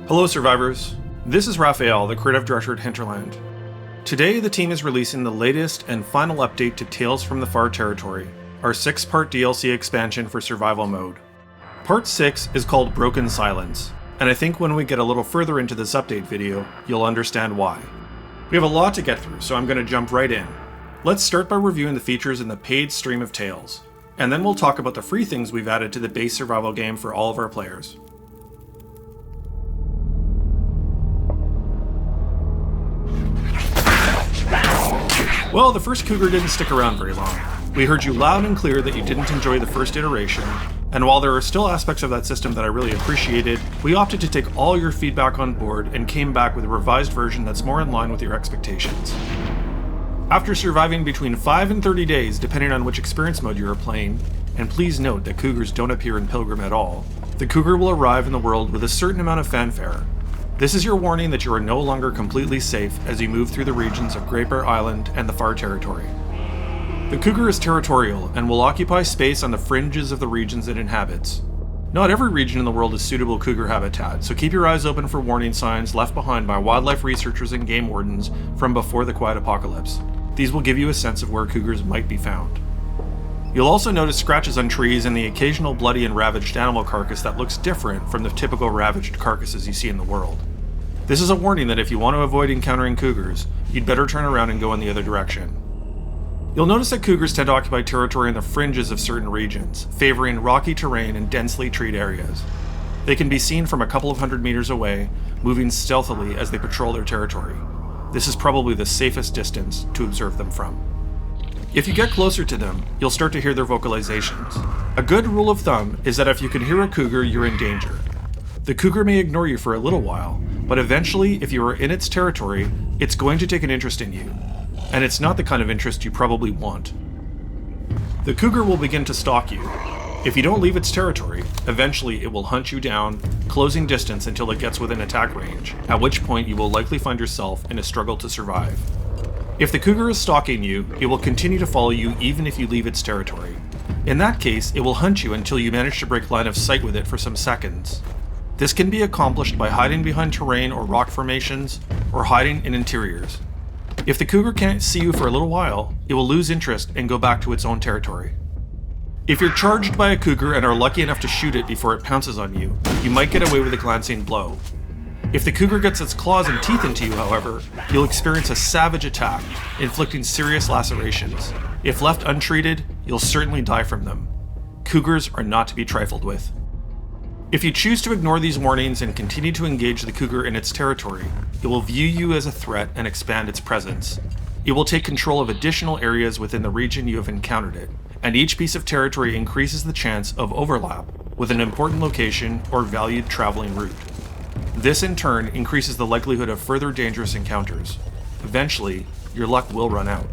Hello survivors, this is Raphael, the creative director at Hinterland. Today the team is releasing the latest and final update to Tales from the Far Territory, our 6-part DLC expansion for survival mode. Part 6 is called Broken Silence, and I think when we get a little further into this update video, you'll understand why. We have a lot to get through, so I'm going to jump right in. Let's start by reviewing the features in the paid stream of Tales, and then we'll talk about the free things we've added to the base survival game for all of our players. Well, the first Cougar didn't stick around very long. We heard you loud and clear that you didn't enjoy the first iteration, and while there are still aspects of that system that I really appreciated, we opted to take all your feedback on board and came back with a revised version that's more in line with your expectations. After surviving between 5 and 30 days, depending on which experience mode you are playing, and please note that Cougars don't appear in Pilgrim at all, the Cougar will arrive in the world with a certain amount of fanfare. This is your warning that you are no longer completely safe as you move through the regions of Great Bear Island and the Far Territory. The Cougar is territorial and will occupy space on the fringes of the regions it inhabits. Not every region in the world is suitable Cougar habitat, so keep your eyes open for warning signs left behind by wildlife researchers and game wardens from before the Quiet Apocalypse. These will give you a sense of where Cougars might be found. You'll also notice scratches on trees and the occasional bloody and ravaged animal carcass that looks different from the typical ravaged carcasses you see in the world. This is a warning that if you want to avoid encountering Cougars, you'd better turn around and go in the other direction. You'll notice that Cougars tend to occupy territory in the fringes of certain regions, favoring rocky terrain and densely treed areas. They can be seen from a couple of hundred meters away, moving stealthily as they patrol their territory. This is probably the safest distance to observe them from. If you get closer to them, you'll start to hear their vocalizations. A good rule of thumb is that if you can hear a Cougar, you're in danger. The Cougar may ignore you for a little while, but eventually, if you are in its territory, it's going to take an interest in you. And it's not the kind of interest you probably want. The Cougar will begin to stalk you. If you don't leave its territory, eventually it will hunt you down, closing distance until it gets within attack range, at which point you will likely find yourself in a struggle to survive. If the Cougar is stalking you, it will continue to follow you even if you leave its territory. In that case, it will hunt you until you manage to break line of sight with it for some seconds. This can be accomplished by hiding behind terrain or rock formations, or hiding in interiors. If the Cougar can't see you for a little while, it will lose interest and go back to its own territory. If you're charged by a Cougar and are lucky enough to shoot it before it pounces on you, you might get away with a glancing blow. If the Cougar gets its claws and teeth into you, however, you'll experience a savage attack, inflicting serious lacerations. If left untreated, you'll certainly die from them. Cougars are not to be trifled with. If you choose to ignore these warnings and continue to engage the Cougar in its territory, it will view you as a threat and expand its presence. It will take control of additional areas within the region you have encountered it, and each piece of territory increases the chance of overlap with an important location or valued traveling route. This in turn increases the likelihood of further dangerous encounters. Eventually, your luck will run out.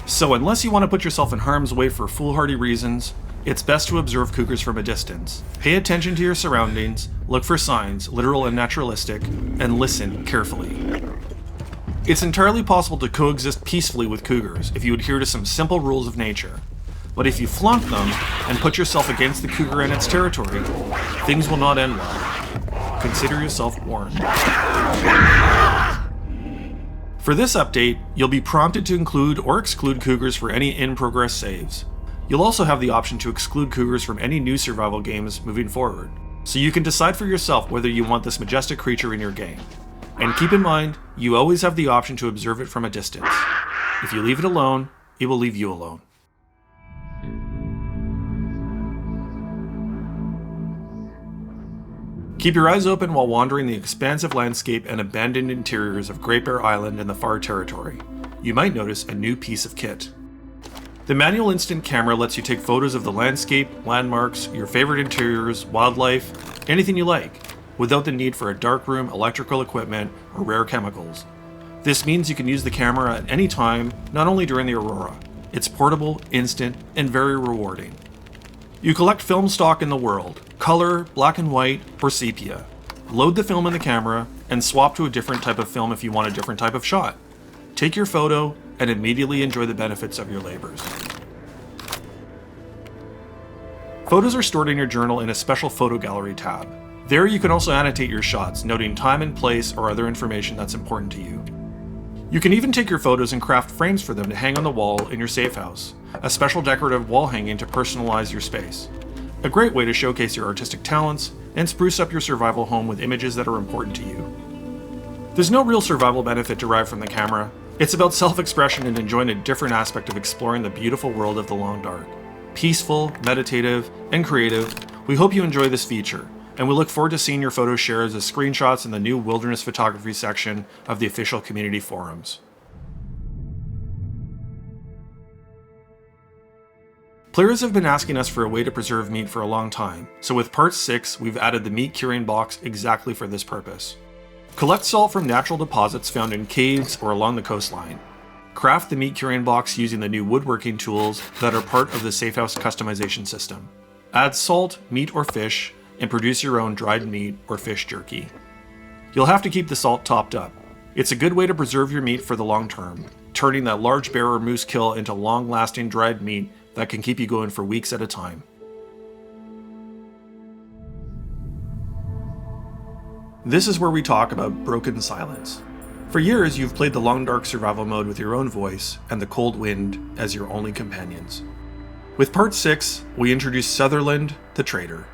So unless you want to put yourself in harm's way for foolhardy reasons, it's best to observe Cougars from a distance. Pay attention to your surroundings, look for signs, literal and naturalistic, and listen carefully. It's entirely possible to coexist peacefully with Cougars if you adhere to some simple rules of nature. But if you flaunt them and put yourself against the Cougar and its territory, things will not end well. Consider yourself warned. For this update, you'll be prompted to include or exclude Cougars for any in-progress saves. You'll also have the option to exclude Cougars from any new survival games moving forward, so you can decide for yourself whether you want this majestic creature in your game. And keep in mind, you always have the option to observe it from a distance. If you leave it alone, it will leave you alone. Keep your eyes open while wandering the expansive landscape and abandoned interiors of Great Bear Island and the Far Territory. You might notice a new piece of kit. The manual instant camera lets you take photos of the landscape, landmarks, your favorite interiors, wildlife, anything you like, without the need for a darkroom, electrical equipment, or rare chemicals. This means you can use the camera at any time, not only during the aurora. It's portable, instant, and very rewarding. You collect film stock in the world, color, black and white, or sepia. Load the film in the camera, and swap to a different type of film if you want a different type of shot. Take your photo, and immediately enjoy the benefits of your labors. Photos are stored in your journal in a special photo gallery tab. There you can also annotate your shots, noting time and place or other information that's important to you. You can even take your photos and craft frames for them to hang on the wall in your safe house, a special decorative wall hanging to personalize your space. A great way to showcase your artistic talents and spruce up your survival home with images that are important to you. There's no real survival benefit derived from the camera. It's about self-expression and enjoying a different aspect of exploring the beautiful world of the Long Dark. Peaceful, meditative, and creative, we hope you enjoy this feature, and we look forward to seeing your photos shared as screenshots in the new wilderness photography section of the official community forums. Players have been asking us for a way to preserve meat for a long time, so with part 6, we've added the meat curing box exactly for this purpose. Collect salt from natural deposits found in caves or along the coastline. Craft the meat curing box using the new woodworking tools that are part of the Safehouse customization system. Add salt, meat, or fish, and produce your own dried meat or fish jerky. You'll have to keep the salt topped up. It's a good way to preserve your meat for the long term, turning that large bear or moose kill into long-lasting dried meat that can keep you going for weeks at a time. This is where we talk about broken silence. For years, you've played the Long Dark survival mode with your own voice and the cold wind as your only companions. With part 6, we introduce Sutherland, the trader.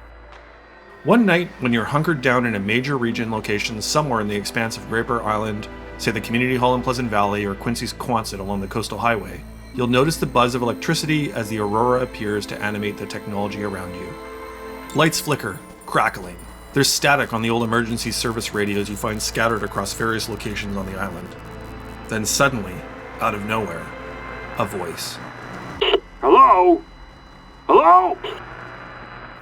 One night, when you're hunkered down in a major region location somewhere in the expanse of Great Bear Island, say the Community Hall in Pleasant Valley or Quincy's Quonset along the coastal highway, you'll notice the buzz of electricity as the aurora appears to animate the technology around you. Lights flicker, crackling. There's static on the old emergency service radios you find scattered across various locations on the island. Then suddenly, out of nowhere, a voice. Hello? Hello?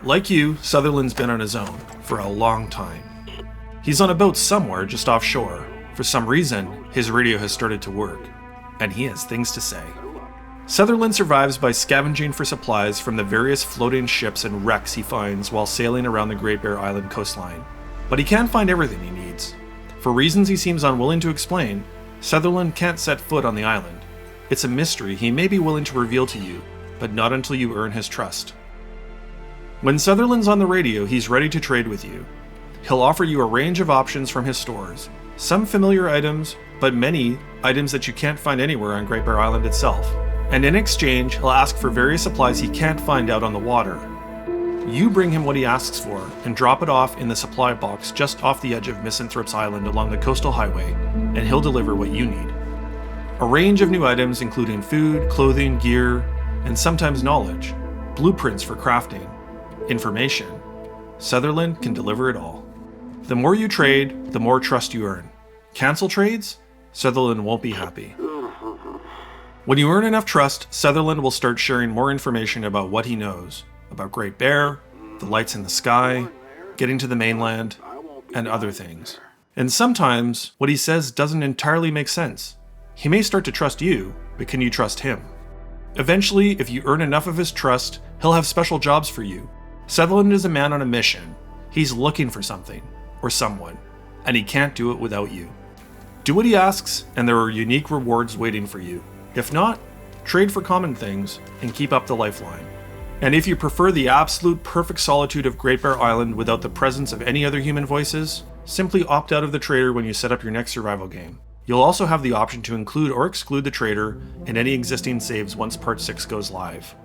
Like you, Sutherland's been on his own for a long time. He's on a boat somewhere just offshore. For some reason, his radio has started to work, and he has things to say. Sutherland survives by scavenging for supplies from the various floating ships and wrecks he finds while sailing around the Great Bear Island coastline. But he can't find everything he needs. For reasons he seems unwilling to explain, Sutherland can't set foot on the island. It's a mystery he may be willing to reveal to you, but not until you earn his trust. When Sutherland's on the radio, he's ready to trade with you. He'll offer you a range of options from his stores, some familiar items, but many items that you can't find anywhere on Great Bear Island itself. And in exchange, he'll ask for various supplies he can't find out on the water. You bring him what he asks for and drop it off in the supply box just off the edge of Misanthrope's Island along the coastal highway, and he'll deliver what you need. A range of new items including food, clothing, gear, and sometimes knowledge, blueprints for crafting, information. Sutherland can deliver it all. The more you trade, the more trust you earn. Cancel trades? Sutherland won't be happy. When you earn enough trust, Sutherland will start sharing more information about what he knows, about Great Bear, the lights in the sky, getting to the mainland, and other things. And sometimes, what he says doesn't entirely make sense. He may start to trust you, but can you trust him? Eventually, if you earn enough of his trust, he'll have special jobs for you. Sutherland is a man on a mission. He's looking for something, or someone, and he can't do it without you. Do what he asks, and there are unique rewards waiting for you. If not, trade for common things, and keep up the lifeline. And if you prefer the absolute perfect solitude of Great Bear Island without the presence of any other human voices, simply opt out of the trader when you set up your next survival game. You'll also have the option to include or exclude the trader in any existing saves once Part 6 goes live.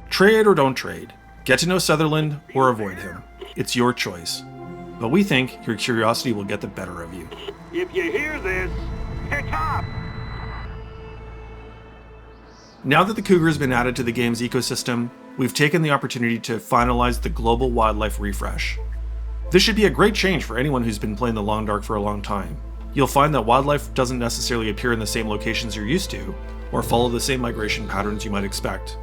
Trade or don't trade. Get to know Sutherland or avoid him. It's your choice. But we think your curiosity will get the better of you. If you hear this, pick up! Now that the Cougar has been added to the game's ecosystem, we've taken the opportunity to finalize the global wildlife refresh. This should be a great change for anyone who's been playing the Long Dark for a long time. You'll find that wildlife doesn't necessarily appear in the same locations you're used to, or follow the same migration patterns you might expect.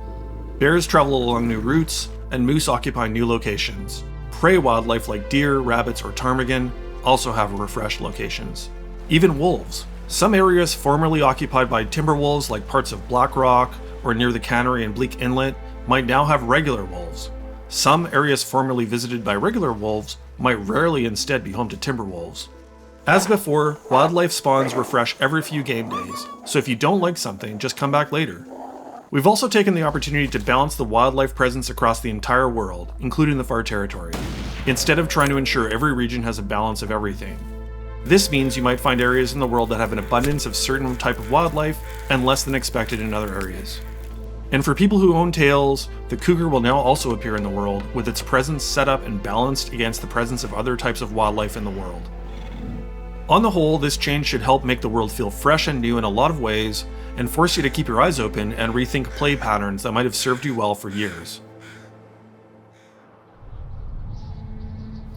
Bears travel along new routes, and moose occupy new locations. Prey wildlife like deer, rabbits, or ptarmigan also have refreshed locations. Even wolves. Some areas formerly occupied by timber wolves like parts of Black Rock or near the Cannery and Bleak Inlet might now have regular wolves. Some areas formerly visited by regular wolves might rarely instead be home to timber wolves. As before, wildlife spawns refresh every few game days, so if you don't like something, just come back later. We've also taken the opportunity to balance the wildlife presence across the entire world, including the Far Territory. instead of trying to ensure every region has a balance of everything. This means you might find areas in the world that have an abundance of certain type of wildlife and less than expected in other areas. And for people who own Tails, the Cougar will now also appear in the world, with its presence set up and balanced against the presence of other types of wildlife in the world. On the whole, this change should help make the world feel fresh and new in a lot of ways, and force you to keep your eyes open and rethink play patterns that might have served you well for years.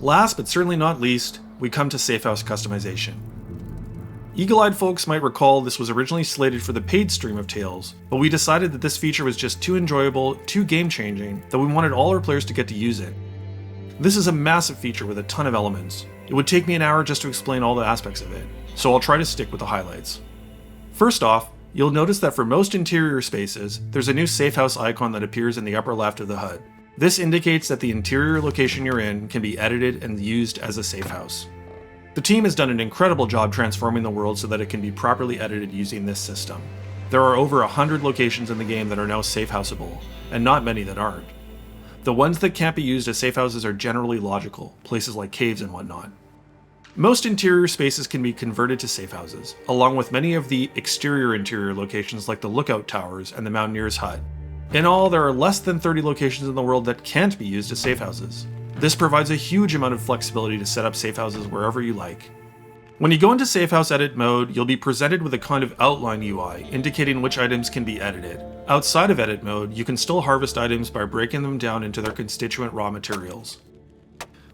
Last but certainly not least, we come to Safehouse customization. Eagle-eyed folks might recall this was originally slated for the paid stream of Tales, but we decided that this feature was just too enjoyable, too game-changing, that we wanted all our players to get to use it. This is a massive feature with a ton of elements. It would take me an hour just to explain all the aspects of it, so I'll try to stick with the highlights. First off, you'll notice that for most interior spaces, there's a new Safehouse icon that appears in the upper left of the HUD. This indicates that the interior location you're in can be edited and used as a Safehouse. The team has done an incredible job transforming the world so that it can be properly edited using this system. There are over 100 locations in the game that are now Safehouseable, and not many that aren't. The ones that can't be used as Safehouses are generally logical, places like caves and whatnot. Most interior spaces can be converted to Safehouses, along with many of the interior locations like the lookout towers and the Mountaineer's hut. In all, there are less than 30 locations in the world that can't be used as Safehouses. This provides a huge amount of flexibility to set up Safehouses wherever you like. When you go into Safehouse edit mode, you'll be presented with a kind of outline UI indicating which items can be edited. Outside of edit mode, you can still harvest items by breaking them down into their constituent raw materials.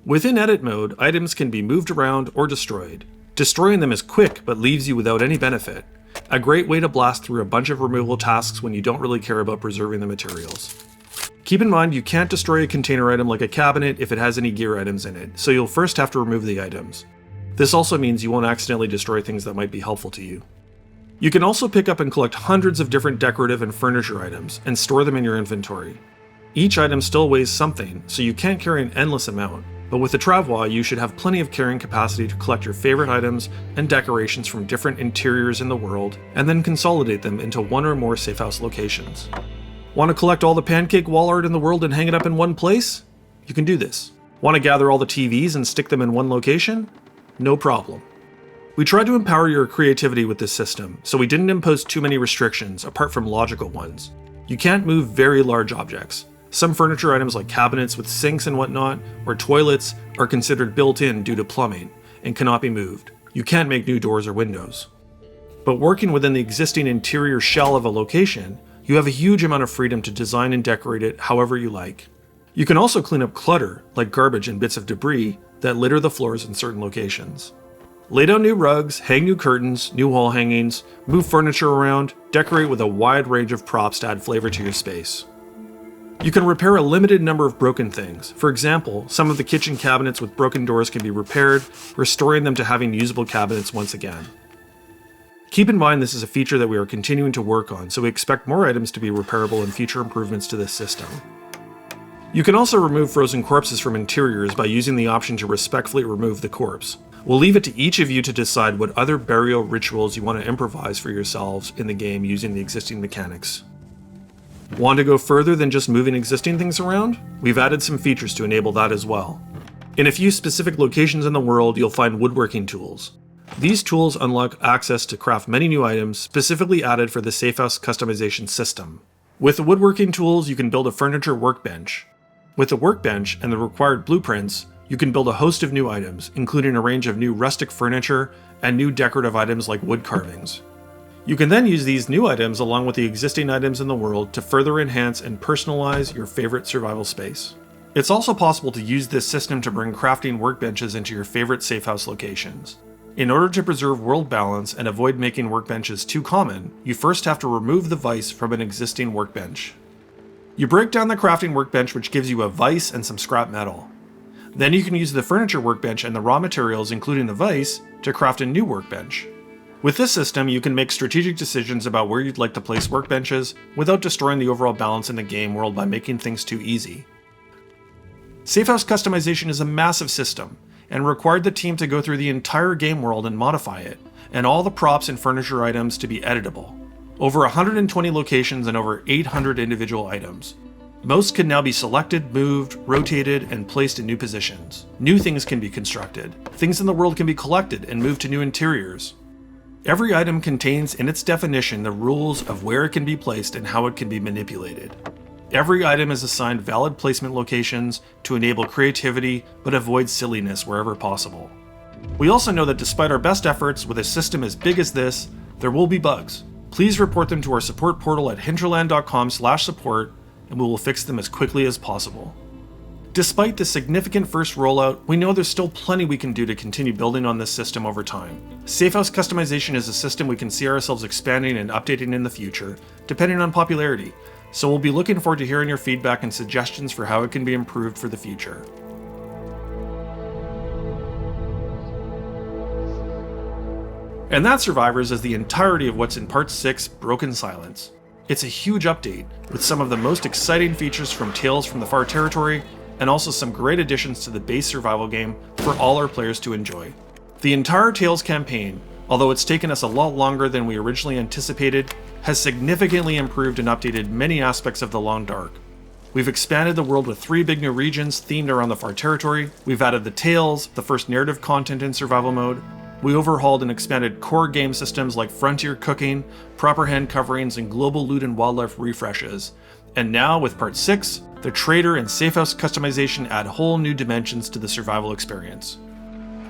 Within edit mode, items can be moved around or destroyed. Destroying them is quick but leaves you without any benefit. A great way to blast through a bunch of removal tasks when you don't really care about preserving the materials. Keep in mind you can't destroy a container item like a cabinet if it has any gear items in it, so you'll first have to remove the items. This also means you won't accidentally destroy things that might be helpful to you. You can also pick up and collect hundreds of different decorative and furniture items and store them in your inventory. Each item still weighs something, so you can't carry an endless amount, but with the Travois you should have plenty of carrying capacity to collect your favorite items and decorations from different interiors in the world, and then consolidate them into one or more Safehouse locations. Want to collect all the pancake wall art in the world and hang it up in one place? You can do this. Want to gather all the TVs and stick them in one location? No problem. We tried to empower your creativity with this system, so we didn't impose too many restrictions apart from logical ones. You can't move very large objects. Some furniture items like cabinets with sinks and whatnot, or toilets, are considered built-in due to plumbing and cannot be moved. You can't make new doors or windows. But working within the existing interior shell of a location, you have a huge amount of freedom to design and decorate it however you like. You can also clean up clutter, like garbage and bits of debris, that litter the floors in certain locations. Lay down new rugs, hang new curtains, new wall hangings, move furniture around, decorate with a wide range of props to add flavor to your space. You can repair a limited number of broken things. For example, some of the kitchen cabinets with broken doors can be repaired, restoring them to having usable cabinets once again. Keep in mind this is a feature that we are continuing to work on, so we expect more items to be repairable in future improvements to this system. You can also remove frozen corpses from interiors by using the option to respectfully remove the corpse. We'll leave it to each of you to decide what other burial rituals you want to improvise for yourselves in the game using the existing mechanics. Want to go further than just moving existing things around? We've added some features to enable that as well. In a few specific locations in the world, you'll find woodworking tools. These tools unlock access to craft many new items specifically added for the Safehouse customization system. With the woodworking tools, you can build a furniture workbench. With the workbench and the required blueprints, you can build a host of new items, including a range of new rustic furniture and new decorative items like wood carvings. You can then use these new items along with the existing items in the world to further enhance and personalize your favorite survival space. It's also possible to use this system to bring crafting workbenches into your favorite Safehouse locations. In order to preserve world balance and avoid making workbenches too common, you first have to remove the vise from an existing workbench. You break down the crafting workbench, which gives you a vise and some scrap metal. Then you can use the furniture workbench and the raw materials, including the vise, to craft a new workbench. With this system, you can make strategic decisions about where you'd like to place workbenches without destroying the overall balance in the game world by making things too easy. Safehouse customization is a massive system, and required the team to go through the entire game world and modify it, and all the props and furniture items to be editable. Over 120 locations and over 800 individual items. Most can now be selected, moved, rotated, and placed in new positions. New things can be constructed. Things in the world can be collected and moved to new interiors. Every item contains in its definition the rules of where it can be placed and how it can be manipulated. Every item is assigned valid placement locations to enable creativity but avoid silliness wherever possible. We also know that despite our best efforts with a system as big as this, there will be bugs. Please report them to our support portal at hinterland.com/support and we will fix them as quickly as possible. Despite the significant first rollout, we know there's still plenty we can do to continue building on this system over time. Safehouse customization is a system we can see ourselves expanding and updating in the future, depending on popularity, so we'll be looking forward to hearing your feedback and suggestions for how it can be improved for the future. And that, Survivors, is the entirety of what's in Part 6, Broken Silence. It's a huge update, with some of the most exciting features from Tales from the Far Territory, and also some great additions to the base survival game for all our players to enjoy. The entire Tales campaign, although it's taken us a lot longer than we originally anticipated, has significantly improved and updated many aspects of the Long Dark. We've expanded the world with 3 big new regions themed around the Far Territory, we've added the Tales, the first narrative content in survival mode, we overhauled and expanded core game systems like frontier cooking, proper hand coverings, and global loot and wildlife refreshes. And now, with Part 6, the Trader and Safehouse customization add whole new dimensions to the survival experience.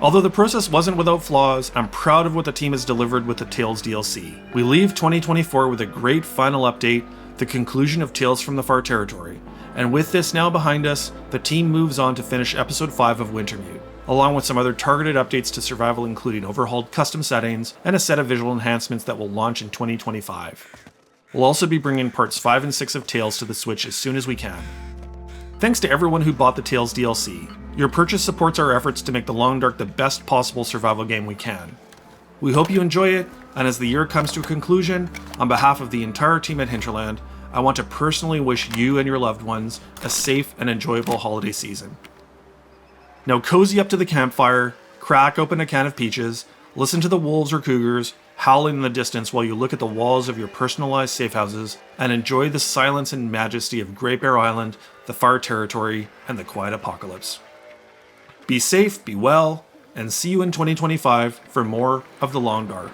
Although the process wasn't without flaws, I'm proud of what the team has delivered with the Tales DLC. We leave 2024 with a great final update, the conclusion of Tales from the Far Territory. And with this now behind us, the team moves on to finish Episode 5 of Wintermute, along with some other targeted updates to survival, including overhauled custom settings and a set of visual enhancements that will launch in 2025. We'll also be bringing Parts 5 and 6 of Tales to the Switch as soon as we can. Thanks to everyone who bought the Tales DLC. Your purchase supports our efforts to make The Long Dark the best possible survival game we can. We hope you enjoy it, and as the year comes to a conclusion, on behalf of the entire team at Hinterland, I want to personally wish you and your loved ones a safe and enjoyable holiday season. Now cozy up to the campfire, crack open a can of peaches, listen to the wolves or cougars howling in the distance while you look at the walls of your personalized safe houses, and enjoy the silence and majesty of Great Bear Island, the Far Territory, and the Quiet Apocalypse. Be safe, be well, and see you in 2025 for more of The Long Dark.